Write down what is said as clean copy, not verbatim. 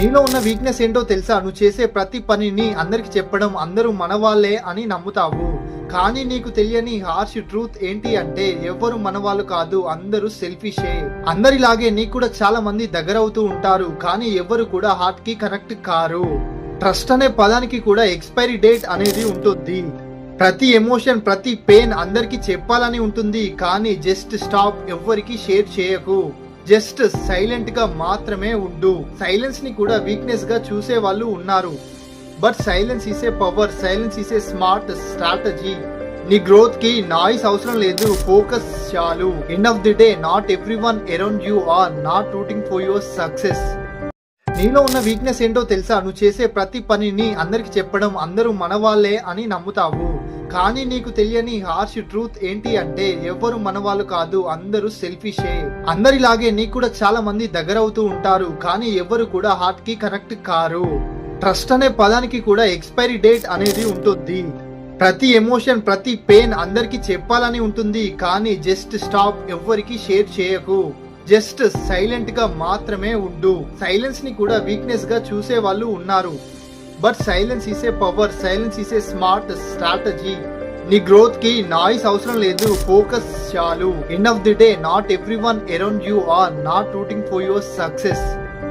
నీలో ఉన్న వీక్నెస్ ఏంటో తెలుసా? నువ్వు చేసే ప్రతి పనిని అందరికి చెప్పడం, అందరూ మనవాళ్లే అని నమ్ముతావు. కానీ నీకు తెలియని హార్ష్ ట్రూత్ ఏంటి అంటే ఎవరు మనవాళ్ళు కాదు, అందరూ సెల్ఫిషే. అందరిలాగే నీకు కూడా చాలా మంది దగ్గర అవుతూ ఉంటారు, కానీ ఎవరు కూడా హార్ట్ కి కనెక్ట్ కారు. ట్రస్ట్ అనే పదానికి కూడా ఎక్స్పైరీ డేట్ అనేది ఉంటుంది. ప్రతి ఎమోషన్, ప్రతి పెయిన్ అందరికి చెప్పాలని ఉంటుంది, కానీ జస్ట్ స్టాప్, ఎవ్వరికి షేర్ చేయకు. జస్ట్ సైలెంట్ గా మాత్రమే ఉండు. సైలెన్స్ ని కూడా వీక్నెస్ గా చూసే వాళ్ళు ఉన్నారు, but silence is a power, silence is a smart strategy. నీ గ్రోత్ కి నాయిస్ అవసరం లేదు, ఫోకస్ చాలు. End of the day not everyone around you are not rooting for your success. నీలో ఉన్న వీక్నెస్ ఏంటో తెలుసా? నువ్వు చేసే ప్రతి పనిని అందరికి చెప్పడం, అందరూ మనవాళ్లే అని నమ్ముతావు. కానీ నీకు తెలియని హార్ష్ ట్రూత్ ఏంటి అంటే ఎవరు మనవాళ్ళు కాదు, అందరూ సెల్ఫిషే. అందరిలాగే నీకు కూడా చాలా మంది దగ్గర అవుతూ ఉంటారు, కానీ ఎవరు కూడా హార్ట్ కి కనెక్ట్ కారు. ట్రస్ట్ అనే పదానికి కూడా ఎక్స్పైరీ డేట్ అనేది ఉంటుంది. ప్రతి ఎమోషన్, ప్రతి పెయిన్ అందరికి చెప్పాలని ఉంటుంది, కానీ జస్ట్ స్టాప్, ఎవ్వరికి షేర్ చేయకు. జస్ట్ సైలెంట్ గా మాత్రమే ఉండు. సైలెన్స్ ని కూడా వీక్నెస్ గా చూసే వాళ్ళు ఉన్నారు, but silence is a power, silence is a smart strategy. నీ గ్రోత్ కి నాయిస్ అవసరం లేదు, ఫోకస్ చాలు. End of the day not everyone around you are not rooting for your success.